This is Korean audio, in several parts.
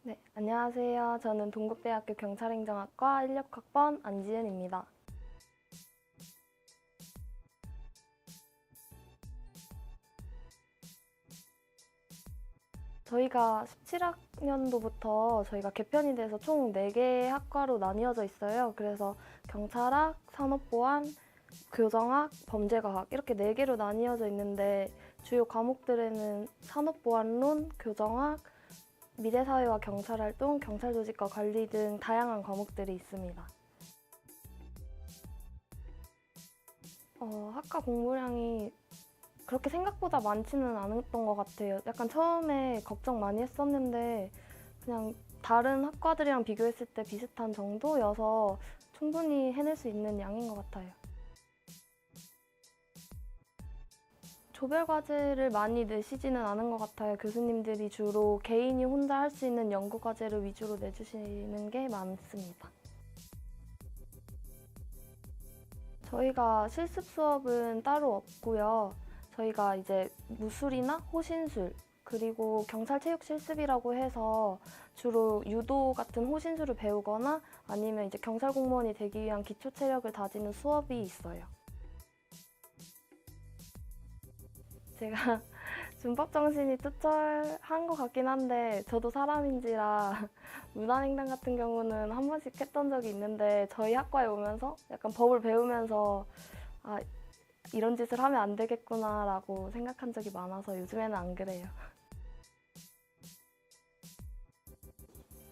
네, 안녕하세요. 저는 동국대학교 경찰행정학과 16학번 안지은입니다. 저희가 17학년도부터 저희가 개편이 돼서 총 4개의 학과로 나뉘어져 있어요. 그래서 경찰학, 산업보안, 교정학, 범죄과학 이렇게 4개로 나뉘어져 있는데 주요 과목들에는 산업보안론, 교정학, 미래사회와 경찰활동, 경찰조직과 관리 등 다양한 과목들이 있습니다. 학과 공부량이 그렇게 생각보다 많지는 않았던 것 같아요. 약간 처음에 걱정 많이 했었는데 그냥 다른 학과들이랑 비교했을 때 비슷한 정도여서 충분히 해낼 수 있는 양인 것 같아요. 조별 과제를 많이 내시지는 않은 것 같아요. 교수님들이 주로 개인이 혼자 할 수 있는 연구 과제를 위주로 내주시는 게 많습니다. 저희가 실습 수업은 따로 없고요. 저희가 이제 무술이나 호신술, 그리고 경찰체육 실습이라고 해서 주로 유도 같은 호신술을 배우거나 아니면 이제 경찰 공무원이 되기 위한 기초 체력을 다지는 수업이 있어요. 제가 준법 정신이 투철한 것 같긴 한데 저도 사람인지라 무단횡단 같은 경우는 한 번씩 했던 적이 있는데 저희 학과에 오면서 약간 법을 배우면서 아, 이런 짓을 하면 안 되겠구나라고 생각한 적이 많아서 요즘에는 안 그래요.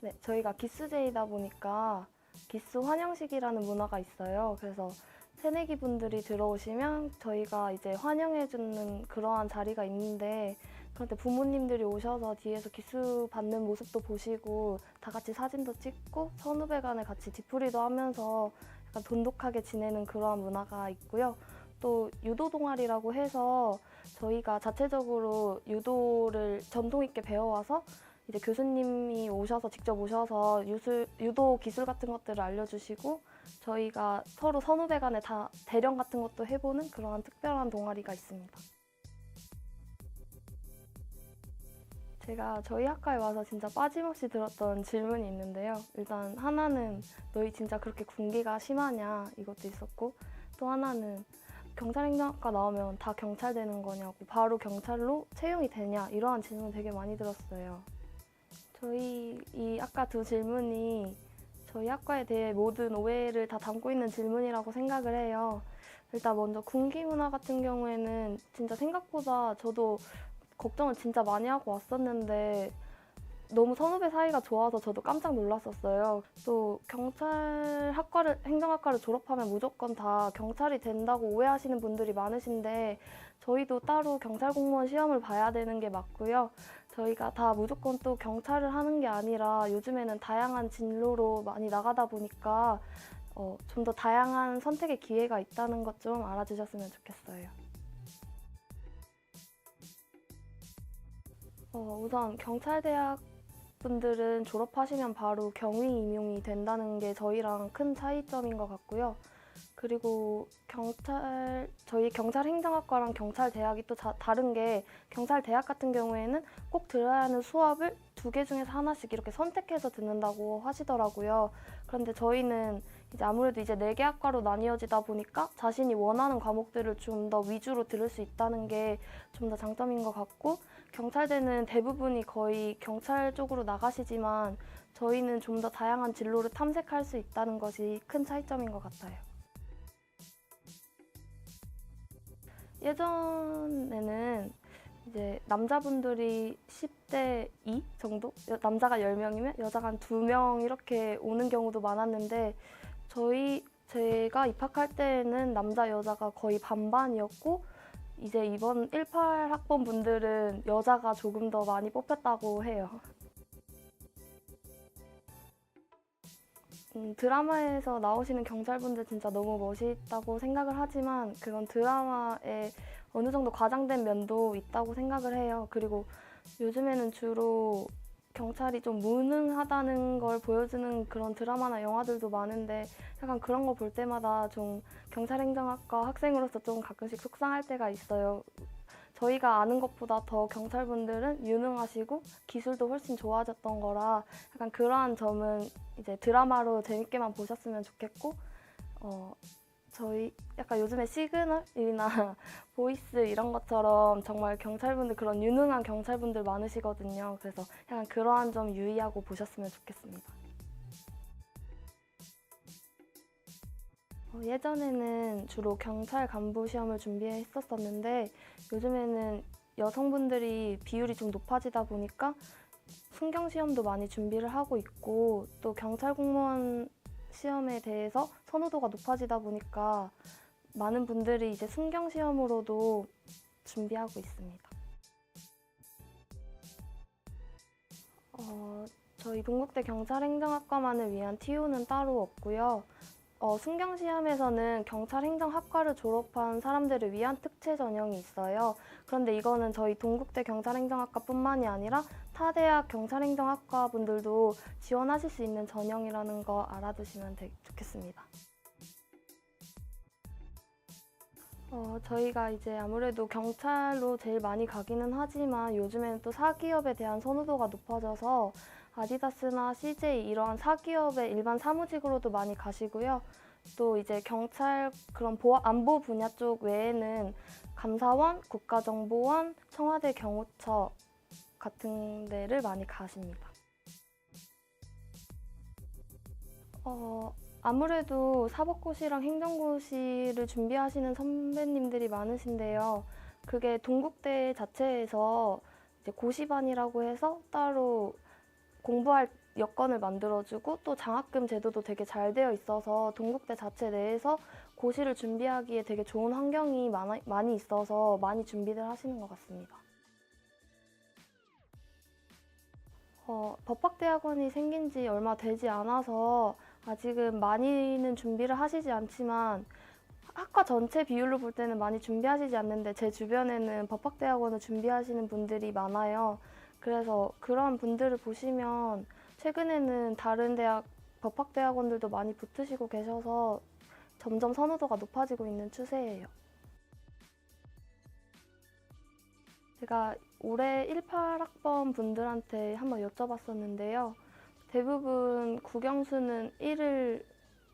네, 저희가 기수제이다 보니까 기수 환영식이라는 문화가 있어요. 그래서 새내기 분들이 들어오시면 저희가 이제 환영해주는 그러한 자리가 있는데 그런데 부모님들이 오셔서 뒤에서 기수 받는 모습도 보시고 다 같이 사진도 찍고 선후배 간에 같이 뒤풀이도 하면서 약간 돈독하게 지내는 그러한 문화가 있고요. 또 유도 동아리라고 해서 저희가 자체적으로 유도를 전통 있게 배워와서 이제 교수님이 오셔서 직접 오셔서 유도 기술 같은 것들을 알려주시고 저희가 서로 선후배 간에 다 대령 같은 것도 해보는 그러한 특별한 동아리가 있습니다. 제가 저희 학과에 와서 진짜 빠짐없이 들었던 질문이 있는데요. 일단 하나는 너희 진짜 그렇게 군기가 심하냐 이것도 있었고 또 하나는 경찰행정학과 나오면 다 경찰 되는 거냐고 바로 경찰로 채용이 되냐 이러한 질문 되게 많이 들었어요. 저희 이 아까 두 질문이 저희 학과에 대해 모든 오해를 다 담고 있는 질문이라고 생각을 해요. 일단 먼저 군기 문화 같은 경우에는 진짜 생각보다 저도 걱정을 진짜 많이 하고 왔었는데 너무 선후배 사이가 좋아서 저도 깜짝 놀랐었어요. 또 행정학과를 졸업하면 무조건 다 경찰이 된다고 오해하시는 분들이 많으신데 저희도 따로 경찰 공무원 시험을 봐야 되는 게 맞고요. 저희가 다 무조건 또 경찰을 하는 게 아니라 요즘에는 다양한 진로로 많이 나가다 보니까 좀 더 다양한 선택의 기회가 있다는 것 좀 알아주셨으면 좋겠어요. 우선 경찰대학 분들은 졸업하시면 바로 경위 임용이 된다는 게 저희랑 큰 차이점인 것 같고요. 그리고 저희 경찰행정학과랑 경찰대학이 또 다른 게 경찰대학 같은 경우에는 꼭 들어야 하는 수업을 2개 중에서 하나씩 이렇게 선택해서 듣는다고 하시더라고요. 그런데 저희는 이제 아무래도 이제 4개 학과로 나뉘어지다 보니까 자신이 원하는 과목들을 좀 더 위주로 들을 수 있다는 게 좀 더 장점인 것 같고 경찰대는 대부분이 거의 경찰 쪽으로 나가시지만 저희는 좀 더 다양한 진로를 탐색할 수 있다는 것이 큰 차이점인 것 같아요. 예전에는 이제 남자분들이 10대 2 정도? 남자가 10명이면 여자가 한 2명 이렇게 오는 경우도 많았는데 제가 입학할 때에는 남자, 여자가 거의 반반이었고 이제 이번 18 학번 분들은 여자가 조금 더 많이 뽑혔다고 해요. 드라마에서 나오시는 경찰분들 진짜 너무 멋있다고 생각을 하지만 그건 드라마에 어느 정도 과장된 면도 있다고 생각을 해요. 그리고 요즘에는 주로 경찰이 좀 무능하다는 걸 보여주는 그런 드라마나 영화들도 많은데 약간 그런 거 볼 때마다 좀 경찰행정학과 학생으로서 좀 가끔씩 속상할 때가 있어요. 저희가 아는 것보다 더 경찰분들은 유능하시고 기술도 훨씬 좋아졌던 거라 약간 그러한 점은 이제 드라마로 재밌게만 보셨으면 좋겠고 저희 약간 요즘에 시그널이나 보이스 이런 것처럼 정말 경찰분들 그런 유능한 경찰분들 많으시거든요. 그래서 약간 그러한 점 유의하고 보셨으면 좋겠습니다. 예전에는 주로 경찰 간부 시험을 준비했었었는데 요즘에는 여성분들이 비율이 좀 높아지다 보니까 순경 시험도 많이 준비를 하고 있고 또 경찰 공무원 시험에 대해서 선호도가 높아지다 보니까 많은 분들이 이제 순경 시험으로도 준비하고 있습니다. 저희 동국대 경찰행정학과만을 위한 TU는 따로 없고요. 순경 시험에서는 경찰행정학과를 졸업한 사람들을 위한 특채 전형이 있어요. 그런데 이거는 저희 동국대 경찰행정학과뿐만이 아니라 타 대학 경찰행정학과 분들도 지원하실 수 있는 전형이라는 거 알아두시면 좋겠습니다. 저희가 이제 아무래도 경찰로 제일 많이 가기는 하지만 요즘에는 또 사기업에 대한 선호도가 높아져서 아디다스나 CJ 이러한 사기업의 일반 사무직으로도 많이 가시고요. 또 이제 경찰 그런 안보 분야 쪽 외에는 감사원, 국가정보원, 청와대 경호처 같은 데를 많이 가십니다. 아무래도 사법고시랑 행정고시를 준비하시는 선배님들이 많으신데요. 그게 동국대 자체에서 이제 고시반이라고 해서 따로 공부할 여건을 만들어주고 또 장학금 제도도 되게 잘 되어 있어서 동국대 자체 내에서 고시를 준비하기에 되게 좋은 환경이 많이 있어서 많이 준비를 하시는 것 같습니다. 법학대학원이 생긴 지 얼마 되지 않아서 아직은 많이는 준비를 하시지 않지만 학과 전체 비율로 볼 때는 많이 준비하시지 않는데 제 주변에는 법학대학원을 준비하시는 분들이 많아요. 그래서 그런 분들을 보시면 최근에는 다른 대학 법학대학원들도 많이 붙으시고 계셔서 점점 선호도가 높아지고 있는 추세예요. 제가 올해 18학번 분들한테 한번 여쭤봤었는데요. 대부분 국영수는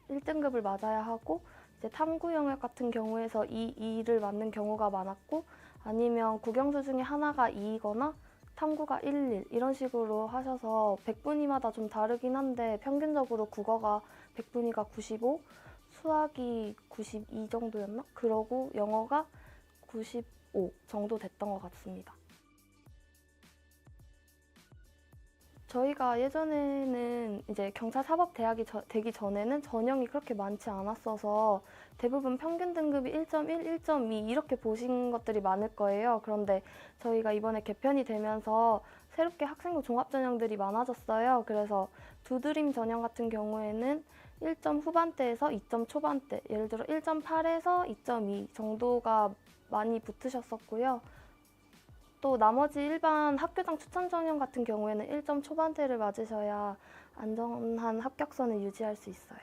1등급을 맞아야 하고 이제 탐구 영역 같은 경우에서 2를 맞는 경우가 많았고 아니면 국영수 중에 하나가 2이거나 탐구가 1 이런 식으로 하셔서 100분위마다 좀 다르긴 한데 평균적으로 국어가 100분위가 95, 수학이 92 정도였나? 그러고 영어가 95 정도 됐던 것 같습니다. 저희가 예전에는 이제 경찰사법대학이 되기 전에는 전형이 그렇게 많지 않았어서 대부분 평균 등급이 1.1, 1.2 이렇게 보신 것들이 많을 거예요. 그런데 저희가 이번에 개편이 되면서 새롭게 학생부 종합 전형들이 많아졌어요. 그래서 두드림 전형 같은 경우에는 1점 후반대에서 2점 초반대, 예를 들어 1.8에서 2.2 정도가 많이 붙으셨었고요. 또 나머지 일반 학교장 추천 전형 같은 경우에는 1점 초반대를 맞으셔야 안전한 합격선을 유지할 수 있어요.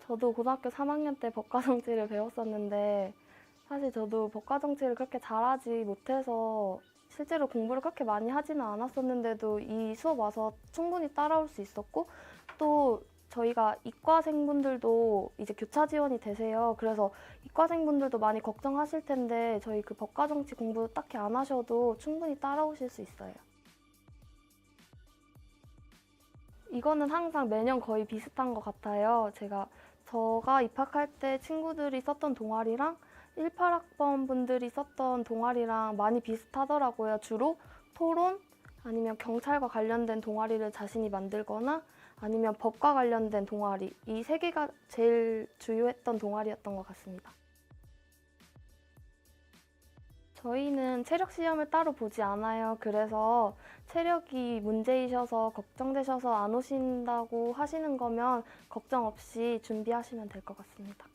저도 고등학교 3학년 때 법과정치를 배웠었는데 사실 저도 법과정치를 그렇게 잘하지 못해서 실제로 공부를 그렇게 많이 하지는 않았었는데도 이 수업 와서 충분히 따라올 수 있었고 또 저희가 이과생분들도 이제 교차 지원이 되세요. 그래서 이과생분들도 많이 걱정하실 텐데 저희 그 법과정치 공부 딱히 안 하셔도 충분히 따라오실 수 있어요. 이거는 항상 매년 거의 비슷한 것 같아요. 저가 입학할 때 친구들이 썼던 동아리랑 18학번 분들이 썼던 동아리랑 많이 비슷하더라고요. 주로 토론 아니면 경찰과 관련된 동아리를 자신이 만들거나 아니면 법과 관련된 동아리 이 세 개가 제일 주요했던 동아리였던 것 같습니다. 저희는 체력 시험을 따로 보지 않아요. 그래서 체력이 문제이셔서 걱정되셔서 안 오신다고 하시는 거면 걱정 없이 준비하시면 될 것 같습니다.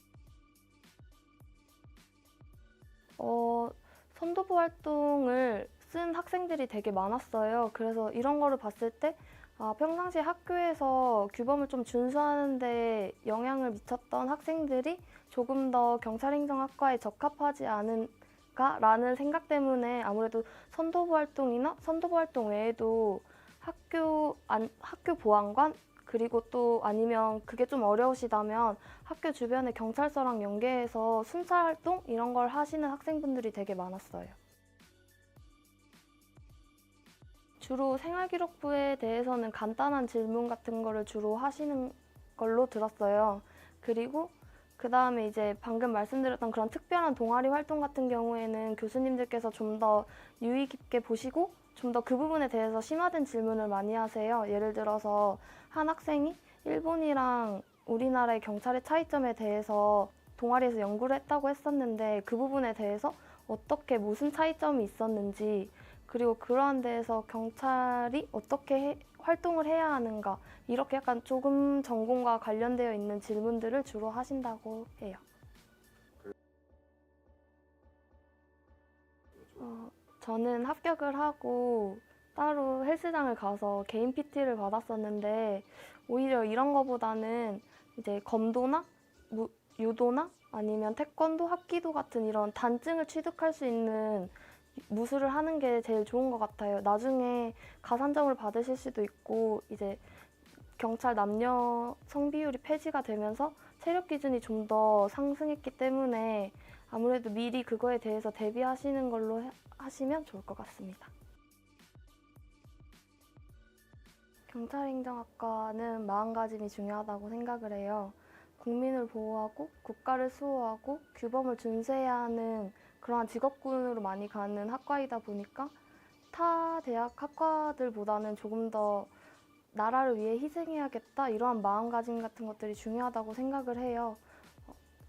선도부 활동을 쓴 학생들이 되게 많았어요. 그래서 이런 거를 봤을 때 평상시 학교에서 규범을 좀 준수하는 데 영향을 미쳤던 학생들이 조금 더 경찰행정학과에 적합하지 않은가라는 생각 때문에 아무래도 선도부 활동이나 선도부 활동 외에도 학교 보안관 그리고 또 아니면 그게 좀 어려우시다면 학교 주변에 경찰서랑 연계해서 순찰 활동 이런 걸 하시는 학생분들이 되게 많았어요. 주로 생활기록부에 대해서는 간단한 질문 같은 거를 주로 하시는 걸로 들었어요. 그리고 그 다음에 이제 방금 말씀드렸던 그런 특별한 동아리 활동 같은 경우에는 교수님들께서 좀 더 유의 깊게 보시고 좀 더 그 부분에 대해서 심화된 질문을 많이 하세요. 예를 들어서 한 학생이 일본이랑 우리나라의 경찰의 차이점에 대해서 동아리에서 연구를 했다고 했었는데 그 부분에 대해서 어떻게 무슨 차이점이 있었는지 그리고 그러한 데에서 경찰이 어떻게 활동을 해야 하는가 이렇게 약간 조금 전공과 관련되어 있는 질문들을 주로 하신다고 해요. 저는 합격을 하고 따로 헬스장을 가서 개인 PT를 받았었는데 오히려 이런 거보다는 이제 검도나 유도나 아니면 태권도, 합기도 같은 이런 단증을 취득할 수 있는 무술을 하는 게 제일 좋은 것 같아요. 나중에 가산점을 받으실 수도 있고 이제 경찰 남녀 성비율이 폐지가 되면서 체력 기준이 좀 더 상승했기 때문에 아무래도 미리 그거에 대해서 대비하시는 걸로 하시면 좋을 것 같습니다. 경찰행정학과는 마음가짐이 중요하다고 생각을 해요. 국민을 보호하고 국가를 수호하고 규범을 준수해야 하는 그러한 직업군으로 많이 가는 학과이다 보니까 타 대학 학과들보다는 조금 더 나라를 위해 희생해야겠다 이러한 마음가짐 같은 것들이 중요하다고 생각을 해요.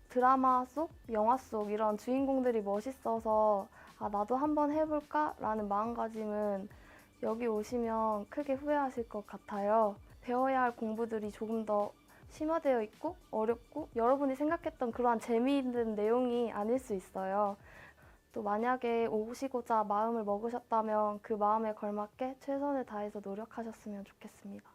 드라마 속, 영화 속 이런 주인공들이 멋있어서 아, 나도 한번 해볼까? 라는 마음가짐은 여기 오시면 크게 후회하실 것 같아요. 배워야 할 공부들이 조금 더 심화되어 있고 어렵고 여러분이 생각했던 그러한 재미있는 내용이 아닐 수 있어요. 또 만약에 오시고자 마음을 먹으셨다면 그 마음에 걸맞게 최선을 다해서 노력하셨으면 좋겠습니다.